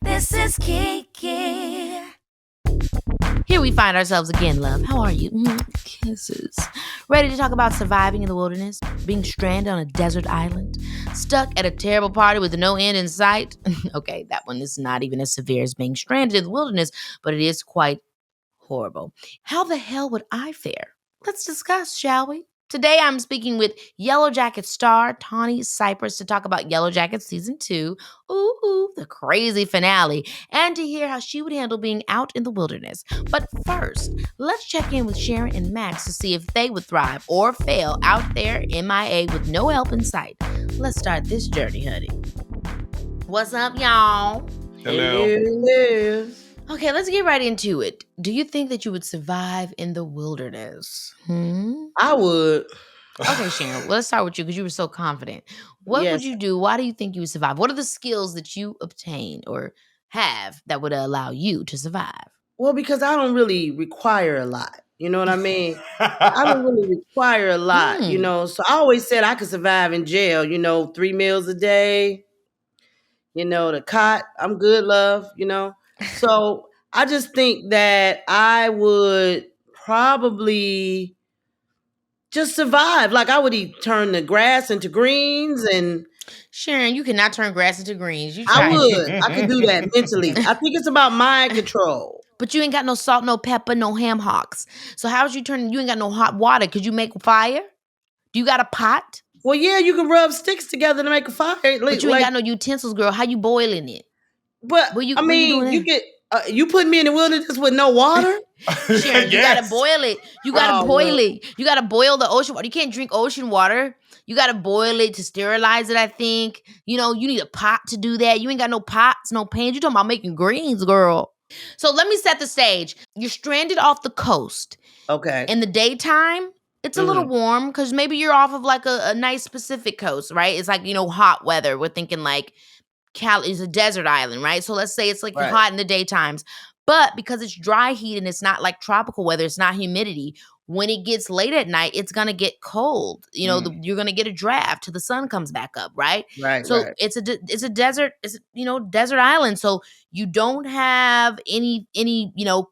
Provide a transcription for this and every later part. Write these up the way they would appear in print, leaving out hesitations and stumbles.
This is Keke. Here we find ourselves again, love. How are you? Kisses. Ready to talk about surviving in the wilderness? Being stranded on a desert island? Stuck at a terrible party with no end in sight? Okay, that one is not even as severe as being stranded in the wilderness, but it is quite horrible. How the hell would I fare? Let's discuss, shall we? Today I'm speaking with Yellowjackets star Tawny Cypress to talk about Yellowjackets Season 2, the crazy finale, and to hear how she would handle being out in the wilderness. But first, let's check in with Sharon and Max to see if they would thrive or fail out there MIA with no help in sight. Let's start this journey, honey. What's up, y'all? Hello. Okay, let's get right into it. Do you think that you would survive in the wilderness? I would. Okay, Sharon, well, let's start with you because you were so confident. What would Yes. you do? Why do you think you would survive? What are the skills that you obtain or have that would allow you to survive? Well, because I don't really require a lot. You know what I mean? I don't really require a lot, So I always said I could survive in jail, 3 meals a day, the cot. I'm good, love, So I just think that I would probably just survive. Like I would turn the grass into greens and Sharon, you cannot turn grass into greens. You I tried would. it. I could do that mentally. I think it's about mind control. But you ain't got no salt, no pepper, no ham hocks. So how would you turn? You ain't got no hot water. Could you make fire? Do you got a pot? Well, yeah, you can rub sticks together to make a fire. But you ain't got no utensils, girl. How you boiling it? But you get you put me in the wilderness with no water. Sharon, you gotta boil it. You gotta boil it. You gotta boil the ocean water. You can't drink ocean water. You gotta boil it to sterilize it, I think. You need a pot to do that. You ain't got no pots, no pans. You talking about making greens, girl. So let me set the stage. You're stranded off the coast. Okay. In the daytime, it's a little warm because maybe you're off of like a nice Pacific coast, right? It's like, hot weather. We're thinking like Cali is a desert island, right? So let's say it's like hot in the daytimes. But because it's dry heat and it's not like tropical weather, it's not humidity. When it gets late at night, it's going to get cold. You're going to get a draft till the sun comes back up, right? Right. So it's a desert, desert island. So you don't have any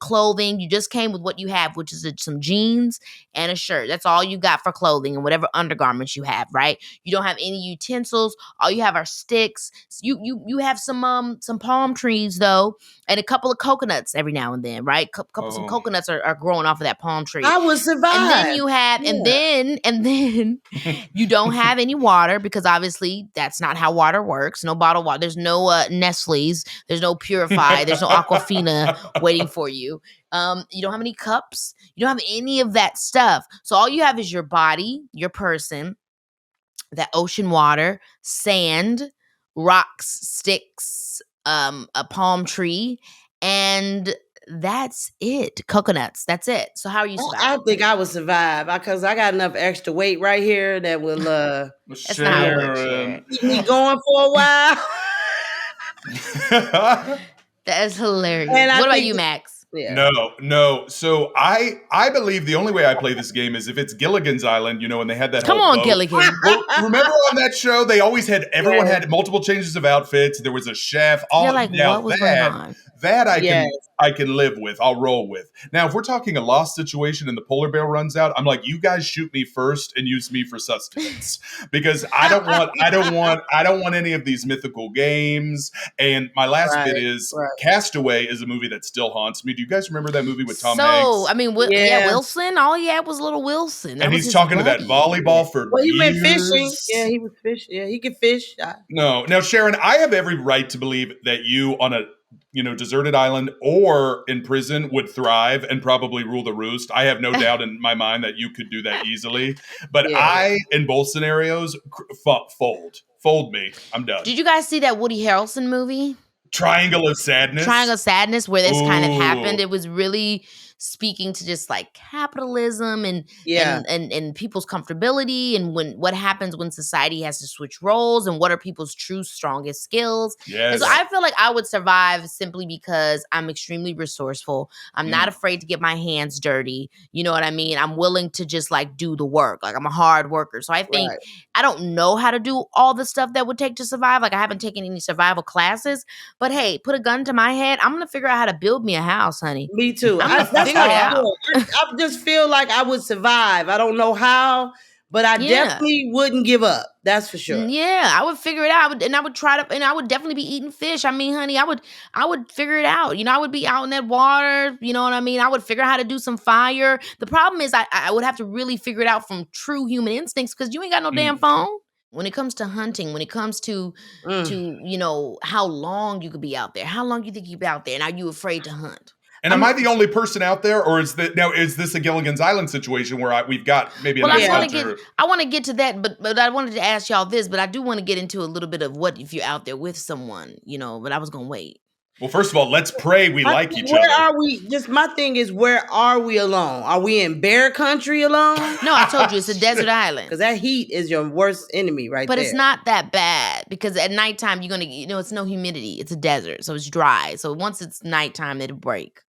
clothing. You just came with what you have, which is some jeans and a shirt. That's all you got for clothing and whatever undergarments you have, right? You don't have any utensils. All you have are sticks. You have some palm trees though, and a couple of coconuts every now and then, right? Some coconuts are growing off of that palm tree. I would survive. And then you have, and then you don't have any water because obviously that's not how water works. No bottled water. There's no Nestle's. There's no Purify. There's no Aquafina waiting for you. You don't have any cups. You don't have any of that stuff. So all you have is your body, your person, that ocean water, sand, rocks, sticks, a palm tree, and that's it. Coconuts. That's it. So how are you surviving? I think I would survive because I got enough extra weight right here that will that's not how it works, Sharon. Keep me going for a while. That is hilarious. What about you, Max? Yeah. No. So I believe the only way I play this game is if it's Gilligan's Island, when they had that. Come on, boat. Gilligan. Well, remember on that show, they always had everyone had multiple changes of outfits. There was a chef. What was going on? That I can live with. I'll roll with. Now, if we're talking a lost situation and the polar bear runs out, I'm like, you guys shoot me first and use me for sustenance because I don't want any of these mythical games. And my last bit is Castaway is a movie that still haunts me. Do you guys remember that movie with Tom Hanks? Wilson. All he had was little Wilson. And he's talking to that volleyball for years. He went fishing. Yeah, he was fishing. Yeah, he could fish. No. Now, Sharon, I have every right to believe that you on a deserted island or in prison would thrive and probably rule the roost. I have no doubt in my mind that you could do that easily. But I, in both scenarios, fold me. I'm done. Did you guys see that Woody Harrelson movie? Triangle of Sadness, where this kind of happened. It was really speaking to just like capitalism and Yeah. and people's comfortability and what happens when society has to switch roles and what are people's true strongest skills. And so Yes. I feel like I would survive simply because I'm extremely resourceful. I'm not afraid to get my hands dirty. You know what I mean? I'm willing to just like do the work. Like I'm a hard worker. So I think Right. I don't know how to do all the stuff that would take to survive. Like I haven't taken any survival classes, but hey, put a gun to my head. I'm going to figure out how to build me a house, honey. Me too. I'm gonna That's figure how it I out. feel. I just feel like I would survive. I don't know how, but I Yeah. definitely wouldn't give up. That's for sure. Yeah, I would figure it out. I would try to, and I would definitely be eating fish. I mean, honey, I would figure it out. You know, I would be out in that water. You know what I mean? I would figure out how to do some fire. The problem is, I would have to really figure it out from true human instincts because you ain't got no damn phone. When it comes to hunting, when it comes to you know how long you could be out there, how long you think you'd be out there, and are you afraid to hunt? And am I the only person out there, or is this a Gilligan's Island situation where we've got maybe a nice hunter? I want to get to that, but I wanted to ask y'all this, but I do want to get into a little bit of what if you're out there with someone, you know. But I was gonna wait. Well, first of all, let's pray we like each Where other. are we? Just my thing is, where are we alone? Are we in bear country alone? No, I told you it's a desert island. Because that heat is your worst enemy right there. But it's not that bad because at nighttime you're gonna, you know, it's no humidity. It's a desert, so it's dry. So once it's nighttime, it'll break.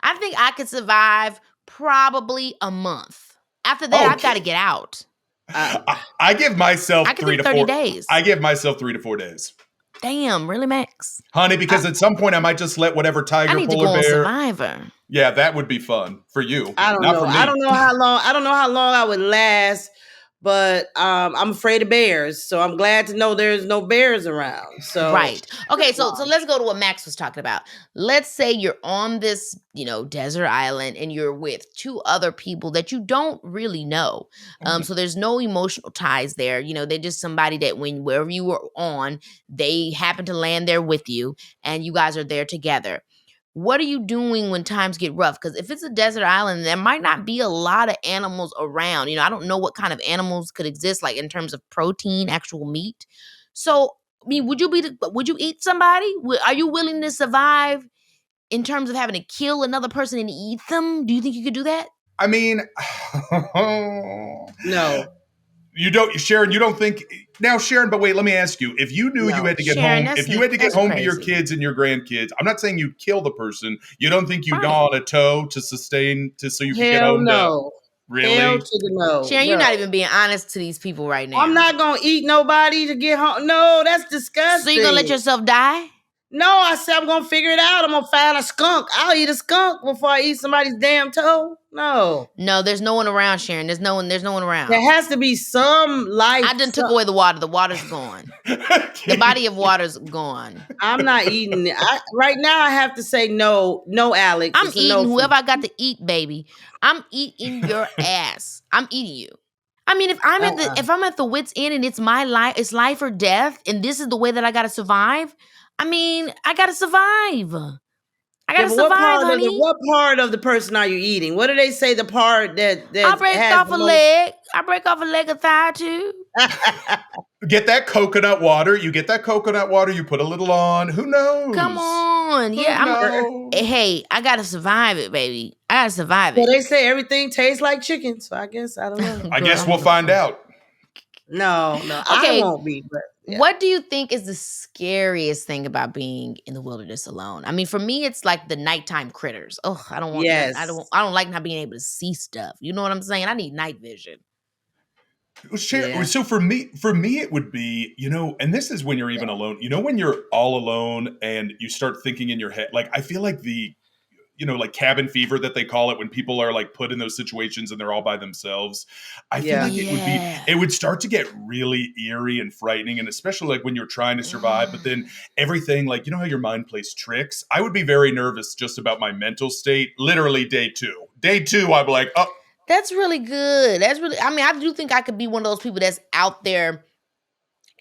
I think I could survive probably a month. After that, I've got to get out. I give myself I could think 30 days. I give myself 3 to 4 days. Damn, really, Max? Honey, because at some point I might just let whatever tiger, I need to polar go on bear. Survivor. Yeah, that would be fun for you. I don't not know. For me. I don't know how long. I don't know how long I would last. But I'm afraid of bears, so I'm glad to know there's no bears around. So right. Okay, so let's go to what Max was talking about. Let's say you're on this, you know, desert island and you're with 2 other people that you don't really know. So there's no emotional ties there. You know, they're just somebody that wherever you were on, they happen to land there with you and you guys are there together. What are you doing when times get rough? Because if it's a desert island, there might not be a lot of animals around. You know, I don't know what kind of animals could exist, like in terms of protein, actual meat. So, I mean, would you eat somebody? Are you willing to survive in terms of having to kill another person and eat them? Do you think you could do that? I mean, no. You don't, Sharon. You don't think now, Sharon. But wait, let me ask you: if you knew you had to get Sharon, home, if you had to get home crazy. to your kids and your grandkids, I'm not saying you'd kill the person. You don't think you'd gnaw on a toe to sustain so you can get home? No. Really? Hell to the no. Sharon, you're not even being honest to these people right now. I'm not gonna eat nobody to get home. No, that's disgusting. So you're gonna let yourself die? No, I said I'm gonna figure it out. I'm gonna find a skunk. I'll eat a skunk before I eat somebody's damn toe. No, there's no one around, Sharon. There's no one around. There has to be some life. I done took away the water. The water's gone. The body of water's gone. I'm not eating it. Right now, I have to say no, Alex. I'm eating no whoever I got to eat, baby. I'm eating your ass. I'm eating you. I mean, if I'm at the wit's end and it's my life, it's life or death, and this is the way that I gotta survive. I mean, I gotta survive. I gotta survive, honey. What part of the person are you eating? What do they say? The part that I break off a leg. I break off a leg, a thigh too. Get that coconut water. You get that coconut water. You put a little on. Who knows? Come on, hey, I gotta survive it, baby. I gotta survive it. Well, they say everything tastes like chicken, so I guess I don't know. I guess we'll find out. No, okay. I won't be. But yeah. What do you think is the scariest thing about being in the wilderness alone? I mean, for me, it's like the nighttime critters. Oh, I don't want. Yes. I don't like not being able to see stuff. You know what I'm saying? I need night vision. So for me, it would be, you know, and this is when you're even alone. You know, when you're all alone and you start thinking in your head, like I feel like like cabin fever that they call it when people are like put in those situations and they're all by themselves. I feel like it would start to get really eerie and frightening. And especially like when you're trying to survive, but then everything, like, you know how your mind plays tricks. I would be very nervous just about my mental state. Literally day two, I'm like, oh, that's really good. I mean, I do think I could be one of those people that's out there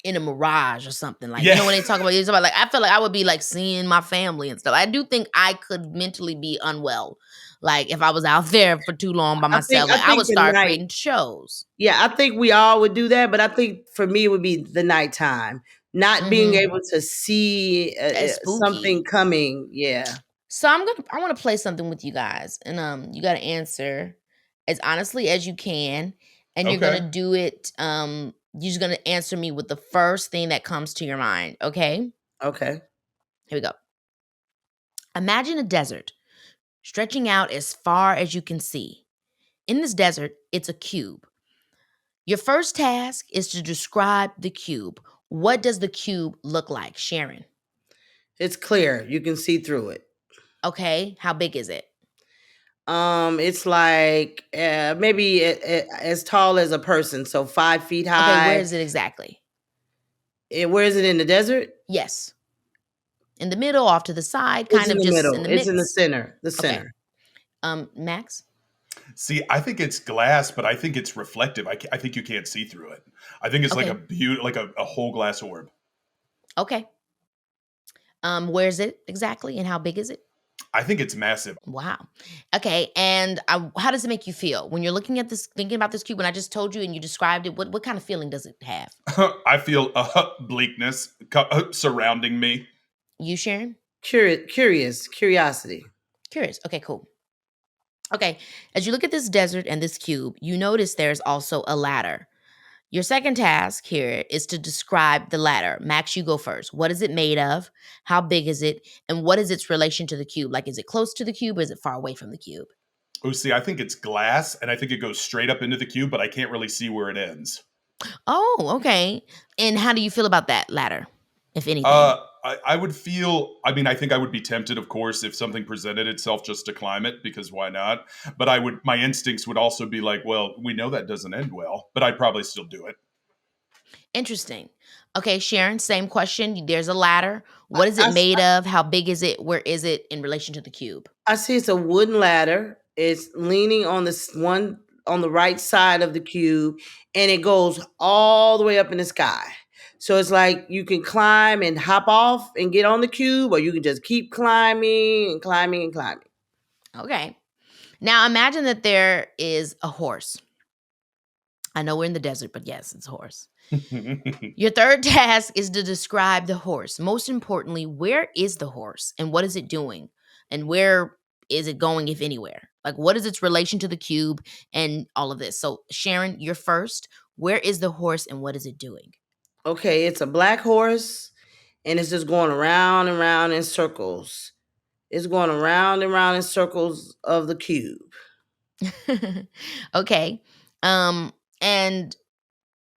in a mirage or something. Like, you know, when they talk about like, I feel like I would be like seeing my family and stuff. I do think I could mentally be unwell. Like if I was out there for too long by myself, I would start creating shows. Yeah, I think we all would do that. But I think for me, it would be the nighttime. Not being able to see something coming. Yeah. So I want to play something with you guys, and you got to answer as honestly as you can, and you're gonna Okay. do it. You're just gonna answer me with the first thing that comes to your mind. Okay, Okay. here we go. Imagine a desert stretching out as far as you can see. In this desert, it's a cube. Your first task is to describe the cube. What does the cube look like, Sharon? It's clear. You can see through it. Okay, how big is it? It's like maybe as tall as a person, so 5 feet Okay, where high. is it exactly? Where is it in the desert? Yes. In the middle, off to the side, It's kind in of the just in middle. the It's in the midst. center. The Okay. center. Max? See, I think it's glass, but I think it's reflective. I think you can't see through it. I think it's like Okay. like a whole glass orb. Okay. Where is it exactly and how big is it? I think it's massive. Wow. Okay, and how does it make you feel when you're looking at this, thinking about this cube? When I just told you and you described it, what kind of feeling does it have? I feel bleakness surrounding me. You, Sharon? Curiosity. Curious. Okay, cool. Okay, as you look at this desert and this cube, you notice there's also a ladder. Your second task here is to describe the ladder. Max, you go first. What is it made of? How big is it? And what is its relation to the cube? Like, is it close to the cube or is it far away from the cube? Oh, see, I think it's glass, and I think it goes straight up into the cube, but I can't really see where it ends. Oh, okay. And how do you feel about that ladder, if anything? Uh, I would feel. I mean, I think I would be tempted, of course, if something presented itself just to climb it, because why not? But I would. My instincts would also be like, well, we know that doesn't end well, but I'd probably still do it. Interesting. Okay, Sharon, same question. There's a ladder. I, What is it I, made of? How big is it? Where is it in relation to the cube? I see it's a wooden ladder. It's leaning on this one on the right side of the cube, and it goes all the way up in the sky. So it's like you can climb and hop off and get on the cube, or you can just keep climbing and climbing and climbing. Okay. Now imagine that there is a horse. I know we're in the desert, but yes, it's a horse. Your third task is to describe the horse. Most importantly, where is the horse and what is it doing? And where is it going, if anywhere? Like, what is its relation to the cube and all of this? So, Sharon, you're first. Where is the horse and what is it doing? Okay, it's a black horse, and it's just going around and around in circles. It's going around and around in circles of the cube. Okay. And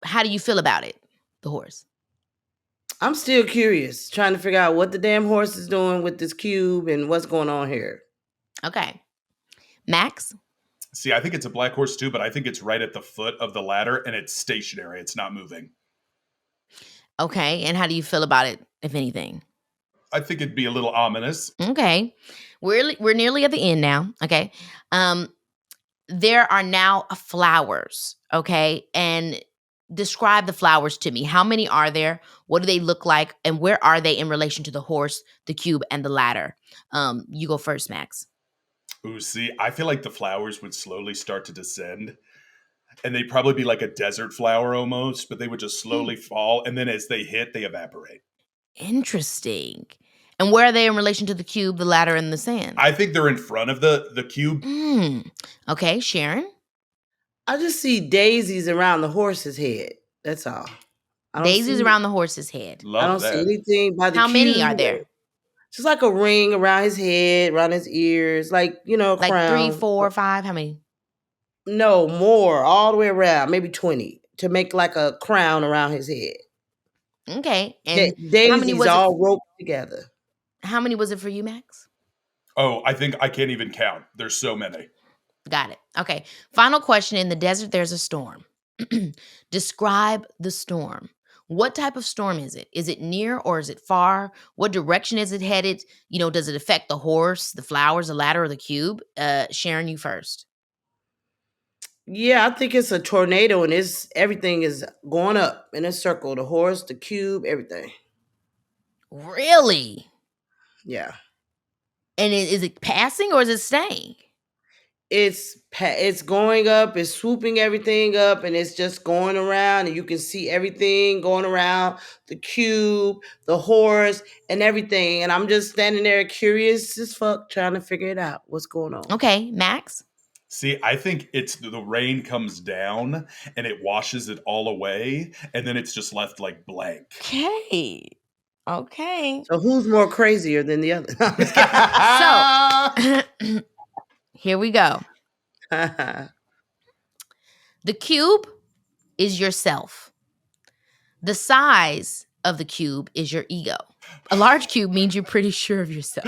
how do you feel about it, the horse? I'm still curious, trying to figure out what the damn horse is doing with this cube and what's going on here. Okay. Max? See, I think it's a black horse too, but I think it's right at the foot of the ladder, and it's stationary. It's not moving. Okay. And how do you feel about it, if anything? I think it'd be a little ominous. Okay. We're nearly at the end now. Okay. There are now flowers. Okay. And describe the flowers to me. How many are there? What do they look like? And where are they in relation to the horse, the cube, and the ladder? You go first, Max. Ooh, see, I feel like the flowers would slowly start to descend, and they'd probably be like a desert flower almost, but they would just slowly fall, and then as they hit, they evaporate. Interesting. And where are they in relation to the cube, the ladder, and the sand? I think they're in front of the cube. Okay, Sharon? I just see daisies around the horse's head. That's all. Daisies around the horse's head. I Love don't see that. anything by the How cube. many are there? Just like a ring around his head, around his ears, like, a Like crown. 3, 4, 5? How many? No, more, all the way around, maybe 20, to make like a crown around his head. Okay. And how many Daisies was it? all roped together. How many was it for you, Max? Oh, I think I can't even count. There's so many. Got it. Okay. Final question. In the desert, there's a storm. Describe the storm. What type of storm is it? Is it near or is it far? What direction is it headed? Does it affect the horse, the flowers, the ladder, or the cube? Sharon, you first. Yeah, I think it's a tornado, and everything is going up in a circle. The horse, the cube, everything. Really? Yeah. And is it passing or is it staying? it's going up, it's swooping everything up, and it's just going around, and you can see everything going around the cube, the horse, and everything. And I'm just standing there curious as fuck, trying to figure it out. What's going on? Okay, Max. See, I think it's the rain comes down and it washes it all away, and then it's just left like blank. Okay. Okay. So who's more crazier than the other? No, I'm just So here we go. kidding. The cube is yourself. The size of the cube is your ego. A large cube means you're pretty sure of yourself.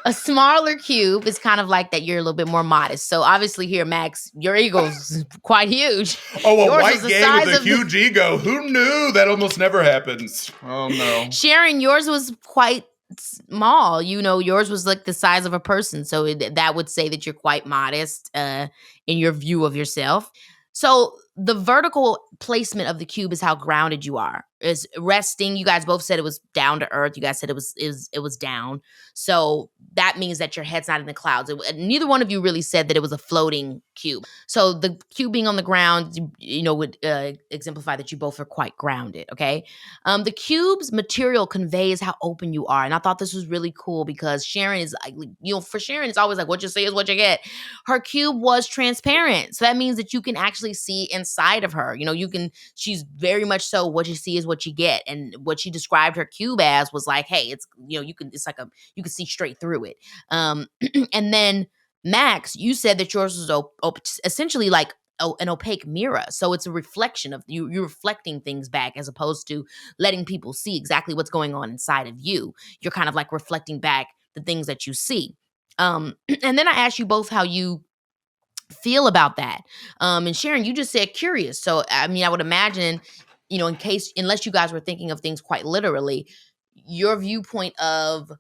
A smaller cube is kind of like that you're a little bit more modest. So obviously here, Max, your ego's quite huge. Oh, a Yours white was the gay size with a of the- huge ego. Who knew? That almost never happens. Oh, no. Sharon, yours was quite small. You know, yours was like the size of a person. So that would say that you're quite modest in your view of yourself. So the vertical placement of the cube is how grounded you are. Is resting. You guys both said it was down to earth. You guys said it was down. So that means that your head's not in the clouds. Neither one of you really said that it was a floating cube. So the cube being on the ground, you know, would exemplify that you both are quite grounded. Okay. The cube's material conveys how open you are, and I thought this was really cool because Sharon is, you know, for Sharon, it's always like what you see is what you get. Her cube was transparent, so that means that you can actually see inside of her. You know, she's very much so what you see is what you get, and what she described her cube as was like, hey, it's, you know, you can see straight through it. And then Max, you said that yours was essentially like an opaque mirror, so it's a reflection of you. You're reflecting things back as opposed to letting people see exactly what's going on inside of you. You're kind of like reflecting back the things that you see. And then I asked you both how you feel about that. And Sharon, you just said curious. So, I mean, I would imagine, you know, unless you guys were thinking of things quite literally, your viewpoint of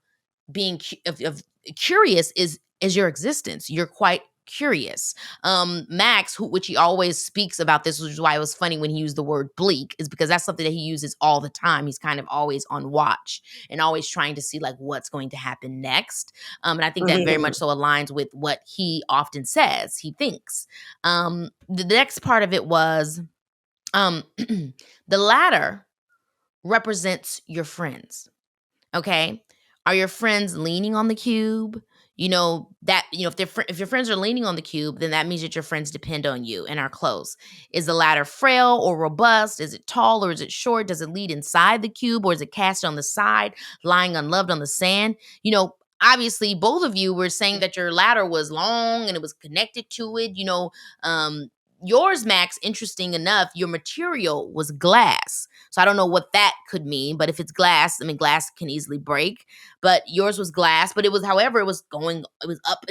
being of curious is your existence. You're quite curious. Max, which he always speaks about this, which is why it was funny when he used the word bleak, is because that's something that he uses all the time. He's kind of always on watch and always trying to see like what's going to happen next. And I think that very much so aligns with what he often says he thinks. The next part of it was the ladder represents your friends. Okay. Are your friends leaning on the cube? You know, that, you know, if your friends are leaning on the cube, then that means that your friends depend on you and are close. Is the ladder frail or robust? Is it tall or is it short? Does it lead inside the cube or is it cast on the side, lying unloved on the sand? You know, obviously both of you were saying that your ladder was long and it was connected to it. You know, yours, Max, interesting enough, your material was glass. So I don't know what that could mean, but if it's glass, I mean, glass can easily break. But yours was glass, but it was, however, it was up and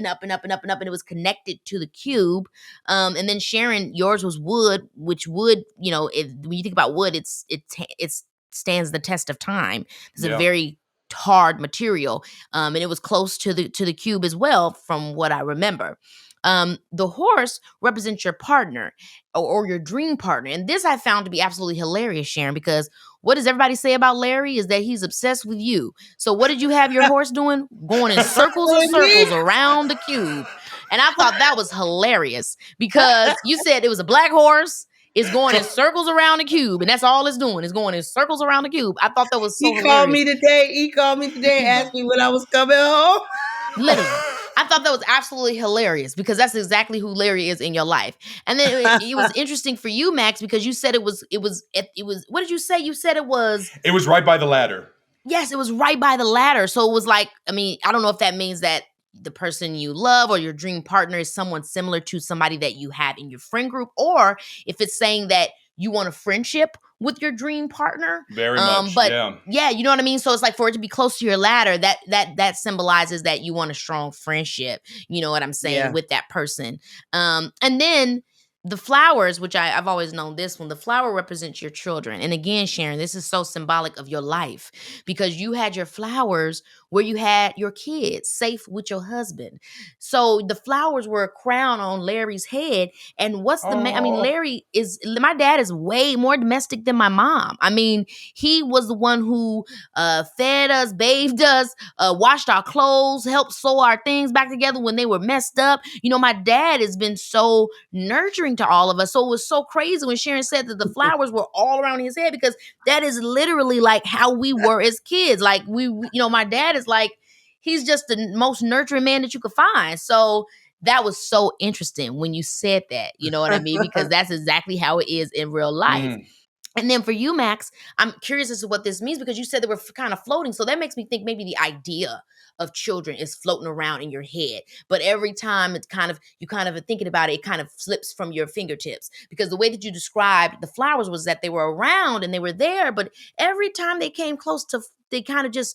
up and up and up and up, and it was connected to the cube. And then Sharon, yours was wood, which wood, you know, when you think about wood, it stands the test of time. It's a very hard material, and it was close to the cube as well, from what I remember. The horse represents your partner or your dream partner. And this I found to be absolutely hilarious, Sharon, because what does everybody say about Larry is that he's obsessed with you. So what did you have your horse doing? Going in circles and circles around the cube. And I thought that was hilarious because you said it was a black horse. It's going in circles around the cube, and that's all it's doing. It's going in circles around the cube. I thought that was so hilarious. He called me today, asked me when I was coming home. Literally. I thought that was absolutely hilarious because that's exactly who Larry is in your life. And then it was interesting for you, Max, because you said it was, what did you say? You said it was right by the ladder. Yes, it was right by the ladder. So it was like, I mean, I don't know if that means that the person you love or your dream partner is someone similar to somebody that you have in your friend group, or if it's saying that you want a friendship with your dream partner. Very much, but yeah, you know what I mean? So it's like for it to be close to your ladder, that symbolizes that you want a strong friendship, you know what I'm saying, with that person. And then the flowers, which I've always known this one, the flower represents your children. And again, Sharon, this is so symbolic of your life because you had your flowers where you had your kids safe with your husband. So the flowers were a crown on Larry's head. And what's I mean, my dad is way more domestic than my mom. I mean, he was the one who fed us, bathed us, washed our clothes, helped sew our things back together when they were messed up. You know, my dad has been so nurturing to all of us. So it was so crazy when Sharon said that the flowers were all around his head because that is literally like how we were as kids. Like my dad is like, he's just the most nurturing man that you could find. So that was so interesting when you said that, you know what I mean? Because that's exactly how it is in real life. And then for you, Max, I'm curious as to what this means because you said they were kind of floating. So that makes me think maybe the idea of children is floating around in your head. But every time you kind of are thinking about it, it kind of slips from your fingertips. Because the way that you described the flowers was that they were around and they were there. But every time they came close to, they kind of just,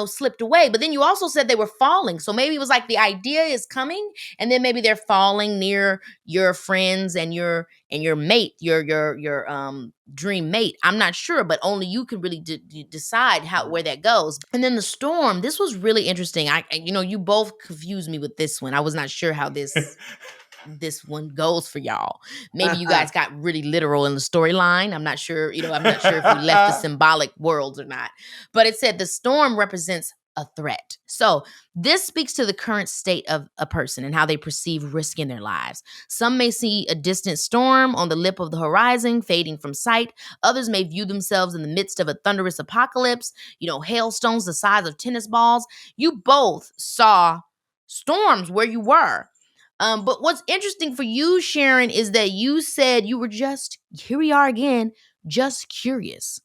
slipped away. But then you also said they were falling. So maybe it was like the idea is coming and then maybe they're falling near your friends and your mate, your dream mate. I'm not sure, but only you can really decide where that goes. And then the storm, this was really interesting. You both confused me with this one. I was not sure how this one goes for y'all. Maybe you guys got really literal in the storyline. I'm not sure, I'm not sure if we left the symbolic worlds or not. But it said the storm represents a threat. So this speaks to the current state of a person and how they perceive risk in their lives. Some may see a distant storm on the lip of the horizon, fading from sight. Others may view themselves in the midst of a thunderous apocalypse, hailstones the size of tennis balls. You both saw storms where you were. But what's interesting for you, Sharon, is that you said you were here we are again, just curious.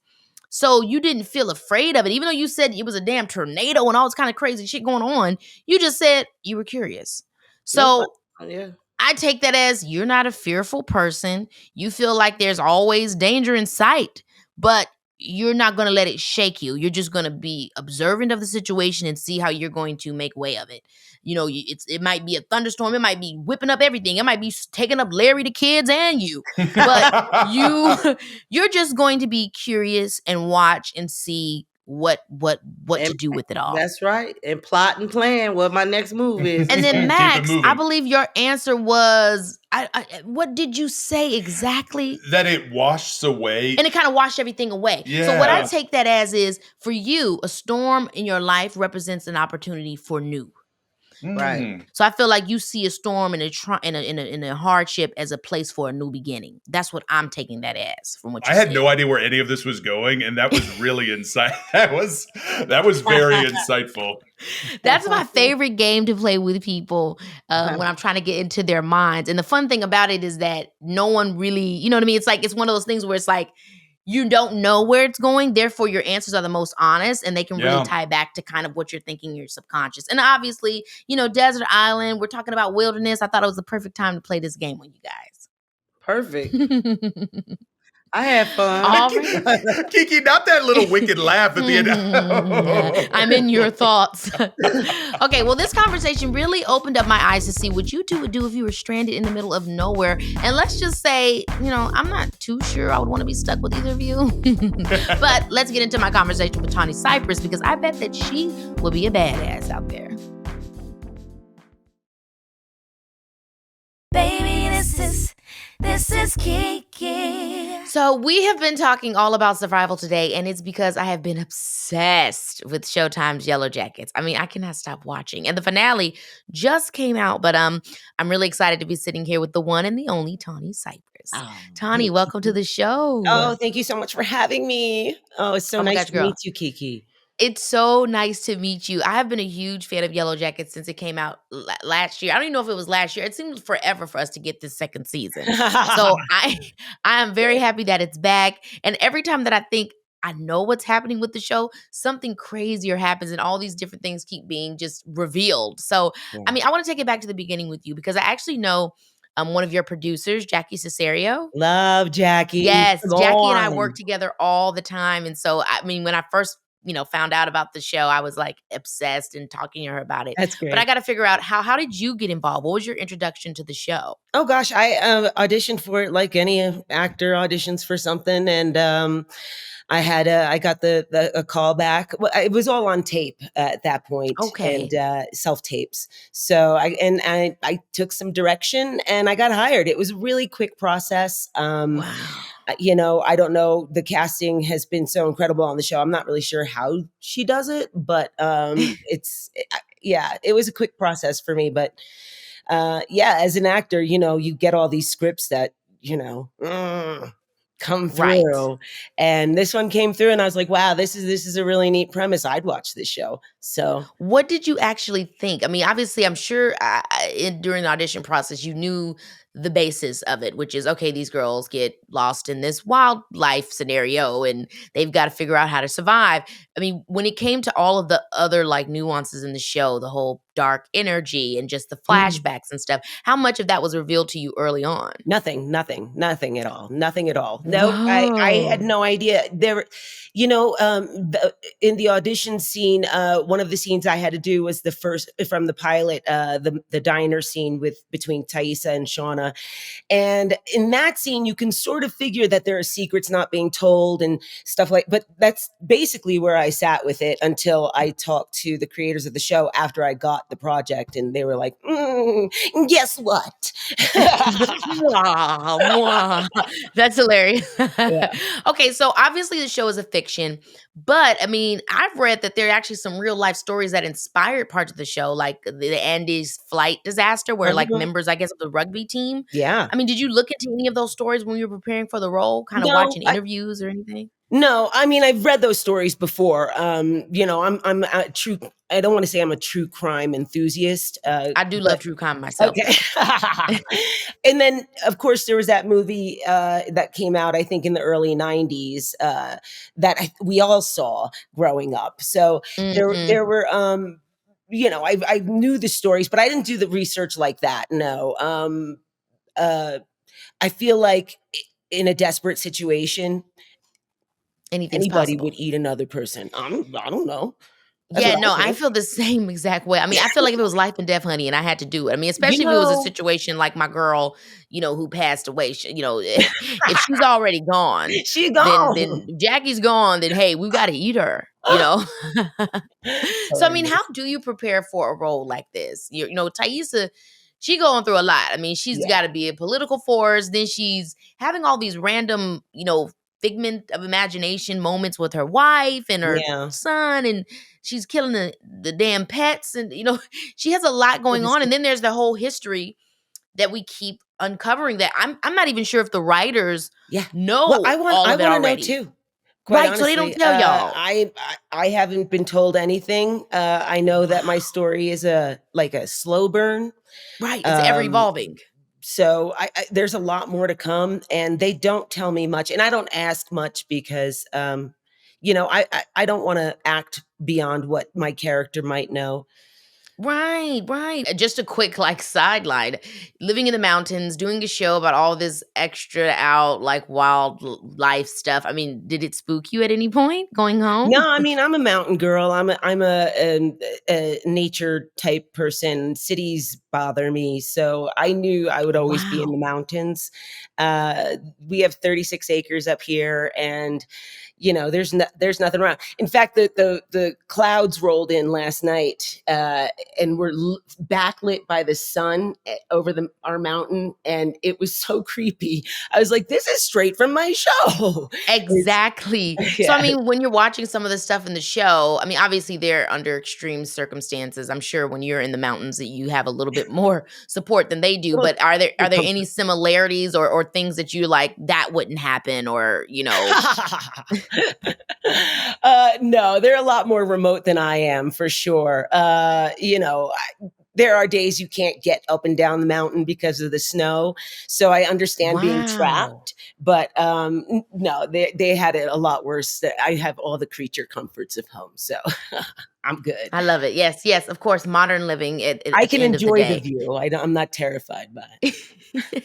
So you didn't feel afraid of it, even though you said it was a damn tornado and all this kind of crazy shit going on. You just said you were curious. So yeah. I take that as you're not a fearful person. You feel like there's always danger in sight, but you're not going to let it shake you. You're just going to be observant of the situation and see how you're going to make way of it. It might be a thunderstorm. It might be whipping up everything. It might be taking up Larry, the kids, and you. But you're just going to be curious and watch and see what to do with it all. That's right. And plot and plan what my next move is. And then Max, I believe your answer was, what did you say exactly? That it washes away. And it kind of washed everything away. Yeah. So what I take that as is, for you, a storm in your life represents an opportunity for new. Right. So I feel like you see a storm and a hardship as a place for a new beginning. That's what I'm taking that as from what you said. I had no idea where any of this was going, and that was really that was very insightful. That's my favorite game to play with people when I'm trying to get into their minds. And the fun thing about it is that no one really, you know what I mean? It's like, it's one of those things where it's like, you don't know where it's going, therefore your answers are the most honest and they can really tie back to kind of what you're thinking in your subconscious. And obviously, desert island, we're talking about wilderness. I thought it was the perfect time to play this game with you guys. Perfect. I had fun. All right. Keke, not that little wicked laugh at the end. I'm in your thoughts. Okay, well, this conversation really opened up my eyes to see what you two would do if you were stranded in the middle of nowhere. And let's just say, I'm not too sure I would want to be stuck with either of you. But let's get into my conversation with Tawny Cypress because I bet that she will be a badass out there. Baby, this is Keke. So we have been talking all about survival today, and it's because I have been obsessed with Showtime's Yellowjackets. I mean, I cannot stop watching. And the finale just came out, but I'm really excited to be sitting here with the one and the only Tawny Cypress. Tawny, welcome to the show. Oh, thank you so much for having me. Oh, it's so nice to meet you, Keke. It's so nice to meet you. I have been a huge fan of Yellowjackets since it came out last year. I don't even know if it was last year. It seemed forever for us to get this second season. So I am very happy that it's back. And every time that I think I know what's happening with the show, something crazier happens and all these different things keep being just revealed. So, I mean, I want to take it back to the beginning with you because I actually know one of your producers, Jackie Cesario. Love Jackie. Yes, Jackie and I work together all the time. And so, I mean, when I first found out about the show, I was like obsessed and talking to her about it. That's But I great. got to figure out how did you get involved? What was your introduction to the show? Oh gosh, I auditioned for it like any actor auditions for something, and I got a call back. Well, it was all on tape at that point, Okay. and self tapes. So I took some direction and I got hired. It was a really quick process. Wow. I don't know. The casting has been so incredible on the show. I'm not really sure how she does it, but yeah, it was a quick process for me. But yeah, as an actor, you get all these scripts that come Right. through, and this one came through, and I was like, wow, this is a really neat premise. I'd watch this show. So What did you actually think? I mean, obviously, I'm sure during the audition process, you knew the basis of it, which is okay, these girls get lost in this wildlife scenario and they've got to figure out how to survive. I mean, when it came to all of the other like nuances in the show, the whole dark energy and just the mm, flashbacks and stuff, how much of that was revealed to you early on? nothing at all, nothing at all. No, I had Whoa. no idea there. In the audition scene, one of the scenes I had to do was the first from the pilot, the diner scene between Thaisa and Shauna. And in that scene, you can sort of figure that there are secrets not being told and stuff but that's basically where I sat with it until I talked to the creators of the show after I got the project. And they were like, guess what? Mwah, mwah. That's hilarious. Yeah. Okay, so obviously the show is a fiction, but I mean, I've read that there are actually some real life stories that inspired parts of the show, like the Andes flight disaster, where like Uh-huh. members, I guess, of the rugby team. Yeah. I mean, did you look into any of those stories when you were preparing for the role, kind of No, watching interviews or anything? no, I mean, I've read those stories before. I'm a true. I don't want to say I'm a true crime enthusiast, I do love but true crime myself, okay. though. And then, of course, there was that movie that came out, I think, in the early '90s that we all saw growing up. So Hmm. there were. I knew the stories, but I didn't do the research like that. No, uh, I feel like in a desperate situation, Anything's anybody would possible. eat another person. I don't know. That's Yeah, what I no, I think. feel the same exact way. I mean, I feel like if it was life and death, honey, and I had to do it. I mean, You especially if it was a know, situation like my girl, who passed away. If she's already gone, she then gone. Jackie's gone. Then hey, we got to eat her. So I mean, how Hilarious. do you prepare for a role like this? Thaisa, she going through a lot. I mean, she's Yeah, got to be a political force. Then she's having all these random, figment of imagination moments with her wife and her yeah. son, and she's killing the damn pets, and she has a lot It going is on. And then there's the whole history that we keep uncovering that I'm not even sure if the writers yeah. Well, know all I of it wanna know already. too, quite Right. So they don't honestly. tell y'all. I haven't been told anything. I know that my story is a slow burn. Right. It's ever Um, evolving. so there's a lot more to come, and they don't tell me much, and I don't ask much because, I don't wanna act beyond what my character might know. Right, right. Just a quick like sideline. Living in the mountains, doing a show about all this extra out like life stuff. I mean, did it spook you at any point going No, home? I mean, I'm a mountain girl. I'm a nature type person. Cities bother me, so I knew I would always be in Wow. the mountains. We have 36 acres up here, and there's nothing around. In fact, the clouds rolled in last night, and were backlit by the sun over our mountain, and it was so creepy. I was like, "This is straight from my show." It's Exactly. So, I yeah. mean, when you're watching some of the stuff in the show, I mean, obviously they're under extreme circumstances. I'm sure when you're in the mountains that you have a little bit more support than they do. Well, But are there the are there any comfort. similarities or things that you like that wouldn't happen or. No, they're a lot more remote than I am for sure. There are days you can't get up and down the mountain because of the snow. So I understand being Wow. trapped, but no, they had it a lot worse. I have all the creature comforts of home, so I'm good. I love it. Yes, yes, of course, modern living at I at the can end of the enjoy the day. view. I'm not terrified by it.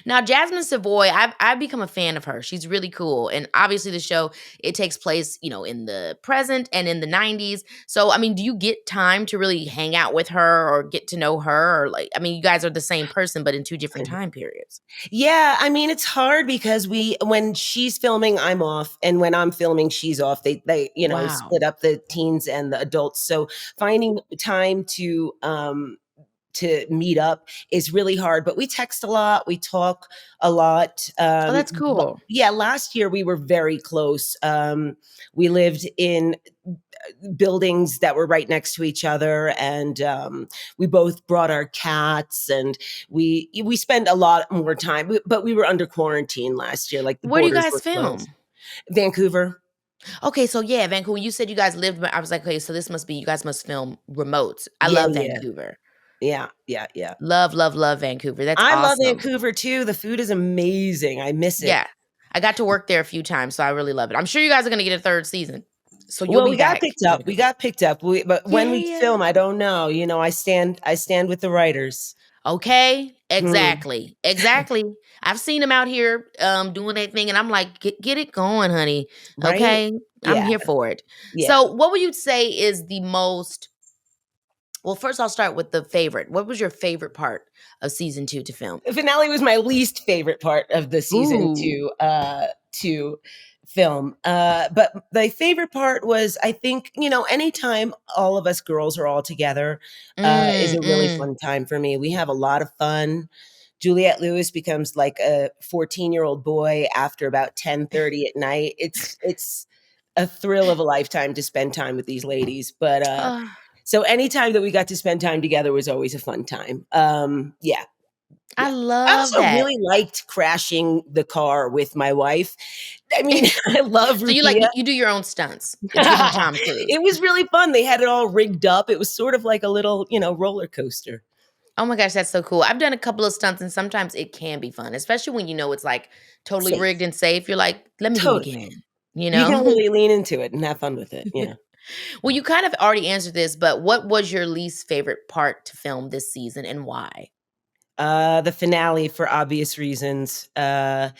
Now, Jasmine Savoy, I've become a fan of her. She's really cool. And obviously the show, it takes place, in the present and in the 90s. So, I mean, do you get time to really hang out with her or get to know her? Or you guys are the same person, but in two different time periods. Yeah, I mean, it's hard because when she's filming, I'm off, and when I'm filming, she's off. They Wow. split up the teens and the adults. So finding time to meet up is really hard, but we text a lot, we talk a lot. Oh, that's cool. Yeah, last year we were very close. We lived in buildings that were right next to each other, and we both brought our cats, and we spent a lot more time, but we were under quarantine last year, like the Where do you borders guys were film? closed. Vancouver. Okay, so yeah, Vancouver. You said you guys lived, but I was like, okay, so this must be you guys must film remotes. I Yeah, love yeah. Vancouver. Yeah. Love, love, love Vancouver. That's I love awesome. Vancouver too. The food is amazing. I miss it. Yeah. I got to work there a few times, so I really love it. I'm sure you guys are going to get a third season. So you'll be we back. got picked up. We got picked up. But when we Yeah. film, I don't know. I stand with the writers. Okay, exactly. I've seen them out here doing that thing, and I'm like, get it going, honey. Right? Okay, I'm Yeah. here for it. Yeah. So what would you say is the most, well, first I'll start with the favorite. What was your favorite part of season 2 to film? The finale was my least favorite part of the season to film. But my favorite part was, I think, anytime all of us girls are all together is a really fun time for me. We have a lot of fun. Juliette Lewis becomes like a 14-year-old boy after about 10:30 at night. It's a thrill of a lifetime to spend time with these ladies. But so anytime that we got to spend time together was always a fun time. Yeah. I love I also that. really liked crashing the car with my wife. I mean, I love So Rukia. you do your own stunts. It's giving Tom Cruise. It was really fun. They had it all rigged up. It was sort of like a little, roller coaster. Oh my gosh, that's so cool. I've done a couple of stunts, and sometimes it can be fun, especially when it's like totally Safe. rigged and safe. You're like, let me do it again. You can really lean into it and have fun with it. Yeah. Well, you kind of already answered this, but what was your least favorite part to film this season and why? The finale, for obvious reasons. I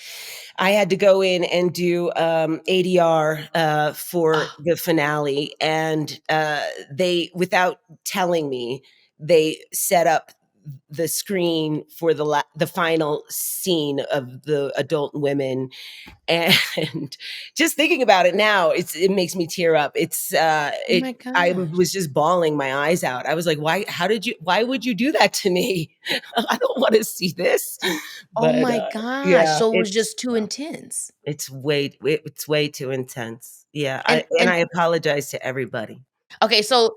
had to go in and do ADR for the finale, and they, without telling me, they set up the screen for the final scene of the adult women. And just thinking about it now, it makes me tear up. I was just bawling my eyes out. I was like, why would you do that to me? I don't want to see this. But, oh my gosh. Yeah, so it was just too intense. It's way too intense. Yeah. And I apologize to everybody. Okay. So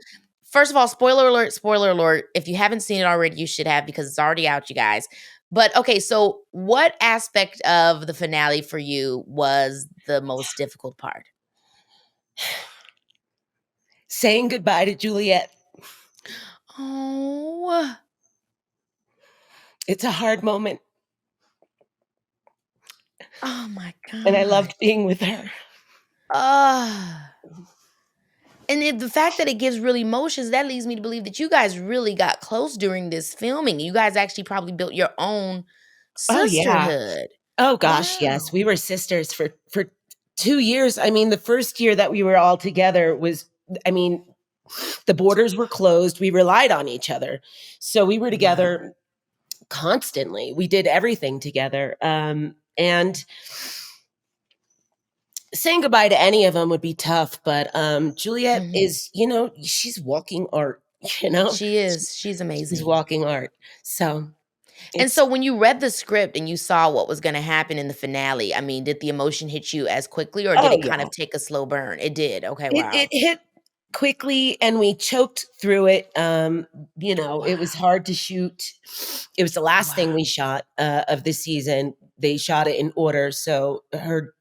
first of all, spoiler alert. If you haven't seen it already, you should have, because it's already out, you guys. But okay, so what aspect of the finale for you was the most difficult part? Saying goodbye to Juliette. Oh. It's a hard moment. Oh my God. And I loved being with her. And the fact that it gives real emotions, that leads me to believe that you guys really got close during this filming. You guys actually probably built your own sisterhood. Oh gosh, yes. We were sisters for 2 years. I mean, the first year that we were all together was, the borders were closed. We relied on each other. So we were together constantly. We did everything together. And saying goodbye to any of them would be tough, but Juliette is, she's walking art, She is. She's amazing. She's walking art. So, and so when you read the script and you saw what was going to happen in the finale, I mean, did the emotion hit you as quickly, or did it kind of take a slow burn? It did. Okay, wow. It hit quickly, and we choked through it. It was hard to shoot. It was the last thing we shot of the season. They shot it in order, so her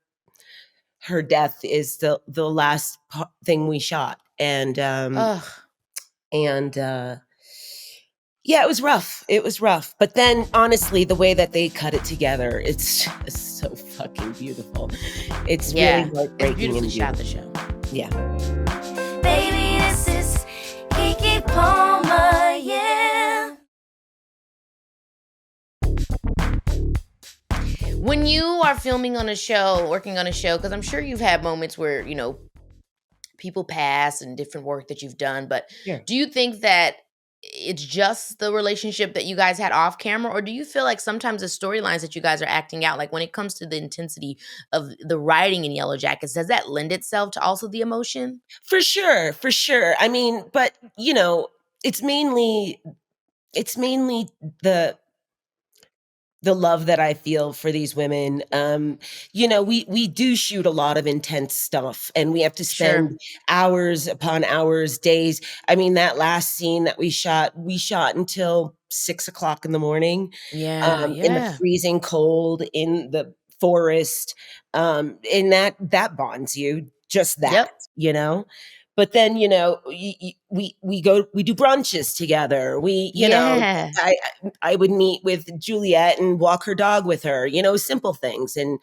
death is the last thing we shot. And yeah, it was rough. But then honestly, the way that they cut it together, it's just so fucking beautiful. It's really heartbreaking. It's beautifully shot, the show. Yeah. Baby, this is Keke Palmer, yeah. When you are filming on a show, working on a show, because I'm sure you've had moments where, people pass and different work that you've done, but Yeah. do you think that it's just the relationship that you guys had off camera, or do you feel like sometimes the storylines that you guys are acting out, like when it comes to the intensity of the writing in Yellowjackets, does that lend itself to also the emotion? For sure, for sure. I mean, but it's mainly the love that I feel for these women. We do shoot a lot of intense stuff, and we have to Sure. spend hours upon hours, days. I mean, that last scene that we shot until 6 o'clock in the morning, Yeah, in the yeah. freezing cold, in the forest. And that bonds you, just that, Yep. you know. But then, we do brunches together. Yeah. I would meet with Juliet and walk her dog with her, simple things. And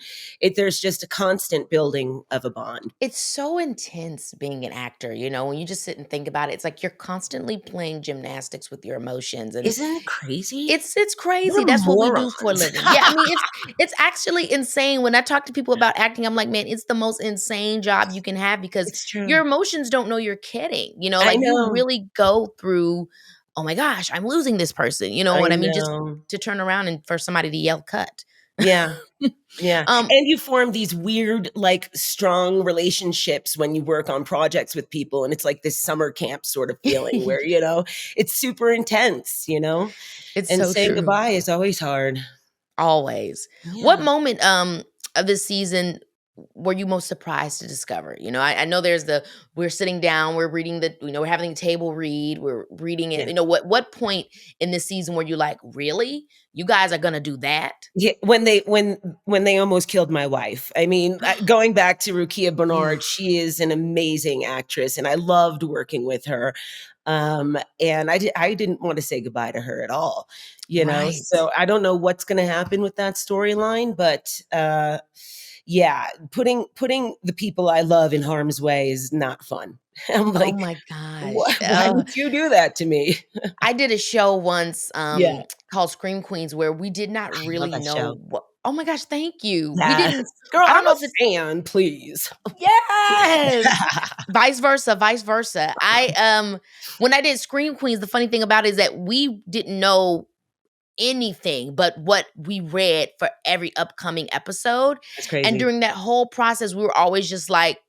there's just a constant building of a bond. It's so intense being an actor, when you just sit and think about it. It's like you're constantly playing gymnastics with your emotions, and Isn't it crazy? it's crazy. We're That's what we do for a morons. living. Yeah, I mean, it's actually insane. When I talk to people about acting, I'm like, man, it's the most insane job you can have because It's true. your emotions don't know you're kidding. I Like you know. really go through, oh my gosh, I'm losing this person. You know I what I mean? Just know. to turn around and for somebody to yell cut. Yeah. Yeah. Um, And you form these weird, like, strong relationships when you work on projects with people. And it's like this summer camp sort of feeling where, it's super intense, it's and so saying true. goodbye is always hard. Always. What Yeah. moment of this season were you most surprised to discover? I know there's we're sitting down, we're reading we're having a table read, we're reading it. Yeah. What point in this season were you like, really? You guys are gonna do that? Yeah, when they almost killed my wife. I mean, going back to Rukia Oof. Bernard, she is an amazing actress, and I loved working with her. And I didn't want to say goodbye to her at all, Right. So I don't know what's going to happen with that storyline, but yeah, putting the people I love in harm's way is not fun. I'm Oh like, my gosh. why would you do that to me? I did a show once Yeah, called Scream Queens where we did not I love really that know show. what. Oh my gosh, thank you. We Yes, didn't. girl, I don't I'm know a if it's fan. Please. yes. Vice versa, vice versa. When I did Scream Queens, the funny thing about it is that we didn't know anything but what we read for every upcoming episode. That's And crazy. during that whole process, we were always just like,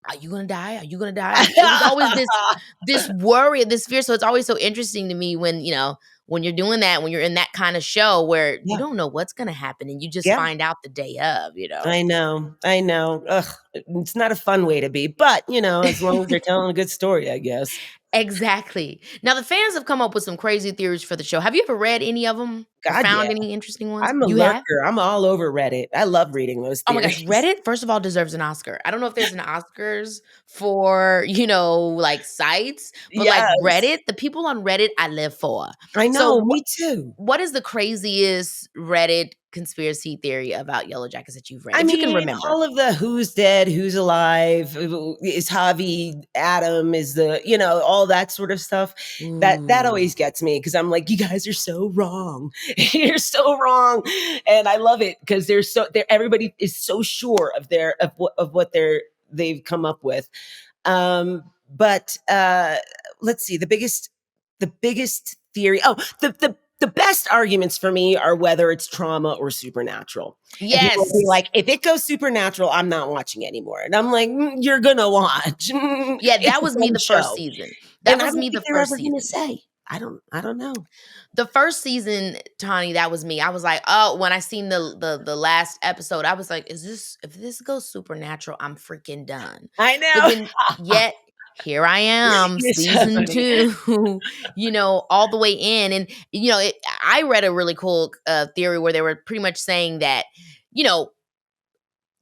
are you gonna die? Are you gonna die? It was always this worry, this fear. So it's always so interesting to me when, when you're doing that, when you're in that kind of show where you Yeah, don't know what's gonna happen and you just yeah. find out the day of. I know, I know. Ugh, it's not a fun way to be, but as long as they're telling a good story, I guess. Exactly. Now the fans have come up with some crazy theories for the show. Have you ever read any of them or God, yeah. found any interesting ones? I'm a You have? lurker. I'm all over Reddit. I love reading those Oh my gosh, theories. Reddit, first of all, deserves an Oscar. I don't know if there's an Oscars for, like sites, but like Yes, Reddit, the people on Reddit I live for. I So know. Me too. what is the craziest Reddit conspiracy theory about Yellow Jackets that you've read? I If you can mean, remember. all of the who's dead, who's alive, is Javi, Adam, is all that sort of stuff. That Ooh. always gets me because I'm like, you guys are so wrong. You're so wrong. And I love it because everybody is so sure of what they've come up with. But let's see, the biggest theory. Oh, the best arguments for me are whether it's trauma or supernatural. And people will be Yes. like, if it goes supernatural, I'm not watching anymore. And I'm like, you're gonna watch. Yeah, It's that a was me fun the first show. season. That And I was don't me think the they're first ever gonna season. say. I don't know. The first season, Tawny, that was me. I was like, oh, when I seen the last episode, I was like, if this goes supernatural, I'm freaking done. I But know. then yet here I am, You're so season funny. 2, all the way in. And I read a really cool theory where they were pretty much saying that, you know,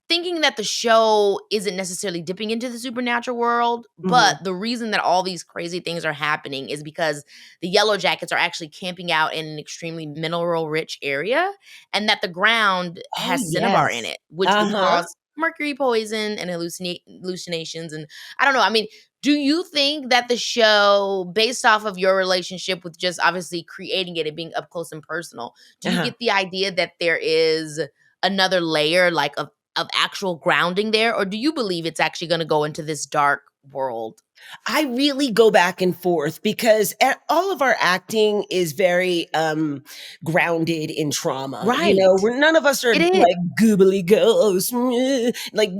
thinking that the show isn't necessarily dipping into the supernatural world, but Mhm. the reason that all these crazy things are happening is because the Yellowjackets are actually camping out in an extremely mineral-rich area, and that the ground Oh, has cinnabar in yes. it, which can Uh-huh. cause mercury poison and hallucinations. And I don't know. I mean, do you think that the show, based off of your relationship with just obviously creating it and being up close and personal, do you Uh-huh. get the idea that there is another layer like of actual grounding there, or do you believe it's actually going to go into this dark world? I really go back and forth because all of our acting is very grounded in trauma. Right. None of us are It is. like goobly ghosts. Like,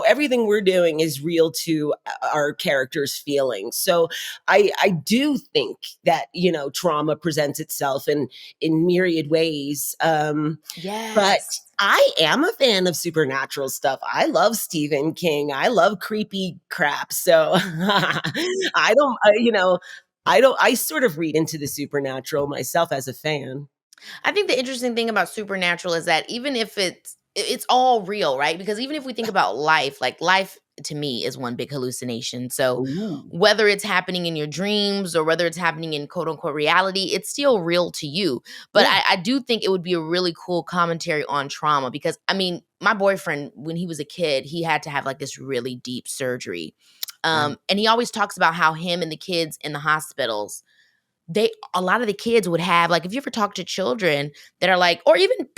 everything we're doing is real to our characters' feelings. So I do think that, trauma presents itself in myriad ways. Yes. But I am a fan of supernatural stuff. I love Stephen King. I love creepy crap. So I sort of read into the supernatural myself as a fan. I think the interesting thing about supernatural is that even if it's all real, right? Because even if we think about life, like life to me is one big hallucination. So Ooh. whether it's happening in your dreams or whether it's happening in quote unquote reality, it's still real to you. But Yeah. I do think it would be a really cool commentary on trauma because I mean, my boyfriend, when he was a kid, he had to have like this really deep surgery. Wow. And he always talks about how him and the kids in the hospitals, a lot of the kids would have, like, if you ever talk to children that are like, or even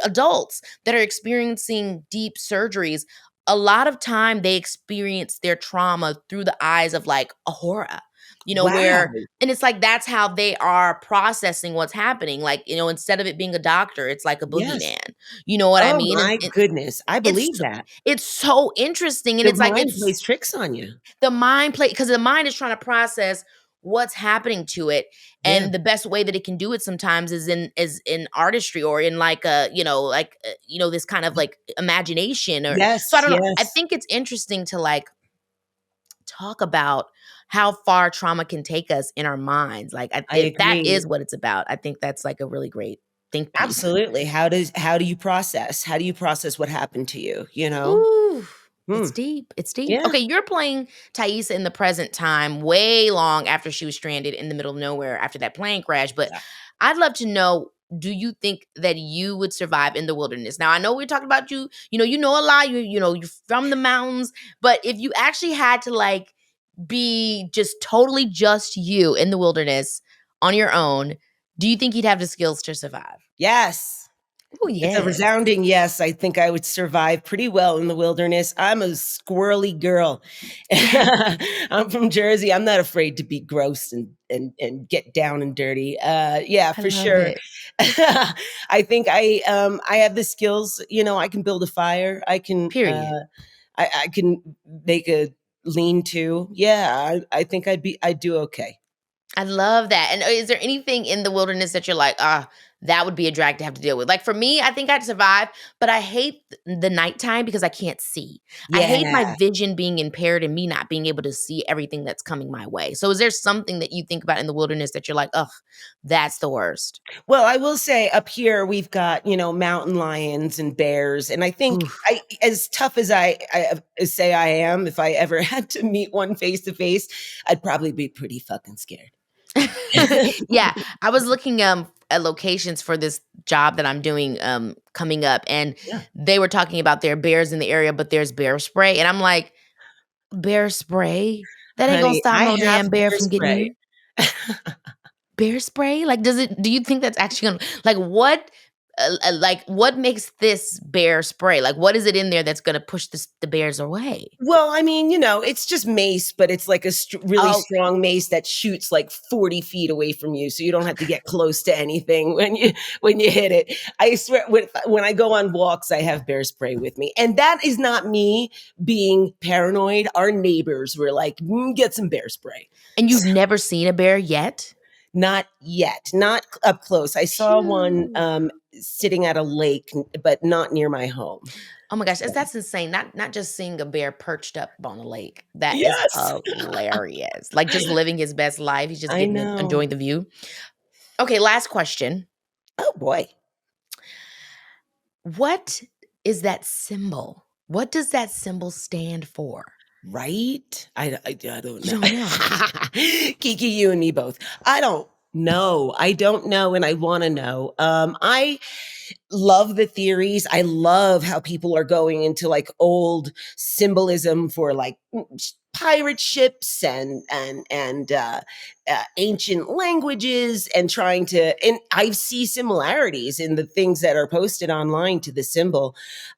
adults that are experiencing deep surgeries, a lot of time they experience their trauma through the eyes of like a horror, Wow. and it's like that's how they are processing what's happening. Like, instead of it being a doctor, it's like a Yes. boogeyman. You know what I Oh mean? my goodness. I believe that. It's so interesting. And The it's like, mind plays tricks on you. the mind play, because the mind is trying to process what's happening to it, Yeah. and the best way that it can do it sometimes is in artistry or in like this kind of like imagination, or Yes. so I don't know. I Yes. think it's interesting to like talk about how far trauma can take us in our minds. Like I if that agree. is what it's about, I think that's like a really great think piece. Absolutely. How do you process? How do you process what happened to you? Ooh, it's Hmm. deep. It's deep. Yeah. Okay, you're playing Thaisa in the present time, way long after she was stranded in the middle of nowhere after that plane crash. But Yeah. I'd love to know, do you think that you would survive in the wilderness? Now, I know we're talking about you. You know a lot. You're from the mountains. But if you actually had to like be just totally just you in the wilderness on your own, do you think you'd have the skills to survive? Yes. Oh, It's a yeah. resounding yes. I think I would survive pretty well in the wilderness. I'm a squirrely girl. I'm from Jersey. I'm not afraid to be gross and get down and dirty. Yeah, I for love sure. it. I think I have the skills. I can build a fire. I can Period. I can make a lean to. Yeah, I think I'd do okay. I love that. And is there anything in the wilderness that you're like, that would be a drag to have to deal with? Like for me, I think I'd survive, but I hate the nighttime because I can't see. I hate my Yeah. vision being impaired and me not being able to see everything that's coming my way. So is there something that you think about in the wilderness that you're like, ugh, that's the worst? Well, I will say up here we've got, mountain lions and bears. And I think Oof. as tough as I say I am, if I ever had to meet one face to face, I'd probably be pretty fucking scared. Yeah, I was looking at locations for this job that I'm doing coming up, and Yeah. they were talking about their bears in the area, but there's bear spray, and I'm like, bear spray? That ain't gonna Honey, stop I no have damn bear bear from getting spray. you. Bear spray? Like, do you think that's actually gonna, like, what makes this bear spray? Like, what is it in there that's gonna push the bears away? Well, I mean, it's just mace, but it's like a really Oh, strong mace that shoots like 40 feet away from you, so you don't have to get close to anything when you hit it. I swear, when I go on walks, I have bear spray with me, and that is not me being paranoid. Our neighbors were like, "Get some bear spray." and you've never seen a bear yet? Not yet, not up close. I saw one Phew. sitting at a lake, but not near my home. Oh my gosh, So, that's insane. Not just seeing a bear perched up on a lake. That is yes, hilarious. Like just living his best life. He's just I enjoying know. the view. Okay, last question. Oh boy. What is that symbol? What does that symbol stand for? Right? I don't You know. don't know. Kiki, you and me both. I don't know. I don't know, and I want to know. I love the theories. I love how people are going into like old symbolism for like pirate ships and ancient languages, and trying to, and I see similarities in the things that are posted online to the symbol.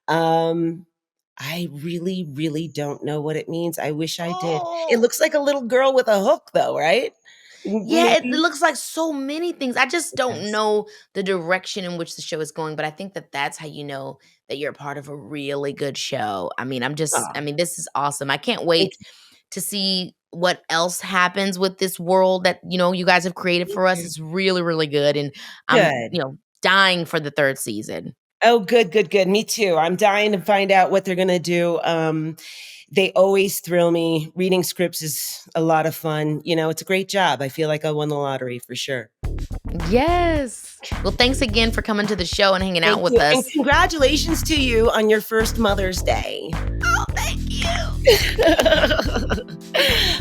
I really, really don't know what it means. I wish I did. It looks like a little girl with a hook, though, right? Yeah, it Maybe. looks like so many things. I just don't Yes. know the direction in which the show is going, but I think that that's how you know that you're a part of a really good show. I mean, Aw, this is awesome. I can't thank wait to see what else happens with this world that, you guys have created for us. you. It's really, really good. And I'm, Good. dying for the third season. Oh, good, good, good. Me too. I'm dying to find out what they're gonna do. They always thrill me. Reading scripts is a lot of fun. It's a great job. I feel like I won the lottery for sure. Yes. Well, thanks again for coming to the show and hanging out Thank with you. us. And congratulations to you on your first Mother's Day. Oh, thank you.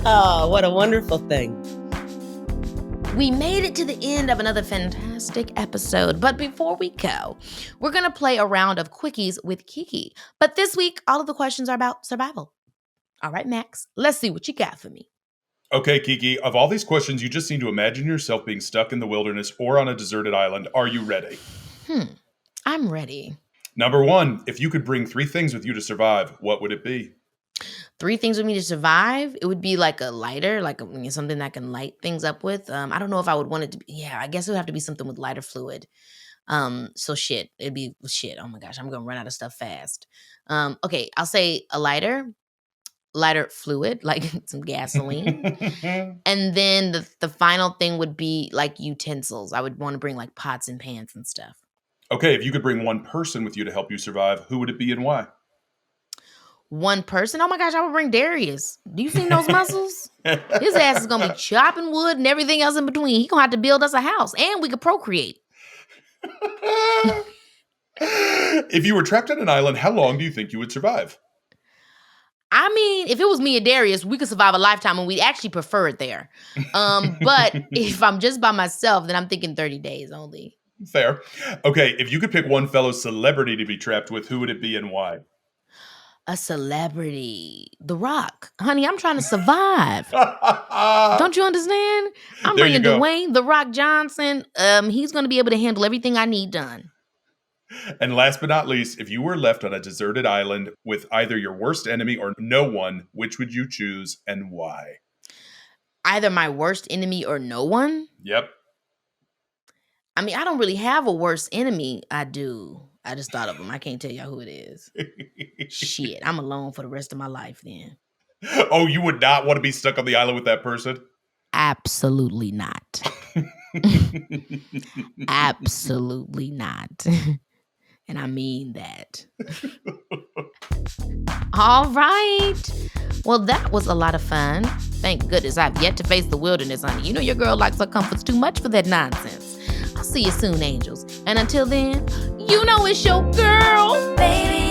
Oh, what a wonderful thing. We made it to the end of another fantastic episode, but before we go, we're going to play a round of quickies with Keke. But this week, all of the questions are about survival. All right, Max, let's see what you got for me. Okay, Keke, of all these questions, you just need to imagine yourself being stuck in the wilderness or on a deserted island. Are you ready? I'm ready. Number 1, if you could bring 3 things with you to survive, what would it be? 3 things with me to survive. It would be like a lighter, something that I can light things up with. I don't know if I would want it to be. Yeah, I guess it would have to be something with lighter fluid. So shit. It'd be shit. Oh my gosh, I'm gonna run out of stuff fast. Okay, I'll say a lighter fluid, like some gasoline. And then the final thing would be like utensils. I would want to bring like pots and pans and stuff. Okay, if you could bring 1 person with you to help you survive, who would it be and why? 1 person? Oh my gosh, I would bring Darius. Do you see those muscles? His ass is gonna be chopping wood and everything else in between. He gonna have to build us a house, and we could procreate. If you were trapped on an island, how long do you think you would survive? I mean, if it was me and Darius, we could survive a lifetime, and we'd actually prefer it there. But if I'm just by myself, then I'm thinking 30 days only. Fair. Okay, if you could pick 1 fellow celebrity to be trapped with, who would it be and why? A celebrity. The Rock. Honey, I'm trying to survive. Don't you understand? I'm There you bringing go. Dwayne The Rock Johnson. He's going to be able to handle everything I need done. And last but not least, if you were left on a deserted island with either your worst enemy or no one, which would you choose and why? Either my worst enemy or no one? Yep. I mean, I don't really have a worst enemy. I do. I just thought of him. I can't tell y'all who it is. Shit, I'm alone for the rest of my life then. Oh, you would not want to be stuck on the island with that person? Absolutely not. Absolutely not. And I mean that. All right. Well, that was a lot of fun. Thank goodness I've yet to face the wilderness, honey. You know your girl likes her comforts too much for that nonsense. I'll see you soon, angels. And until then, you know it's your girl. Baby,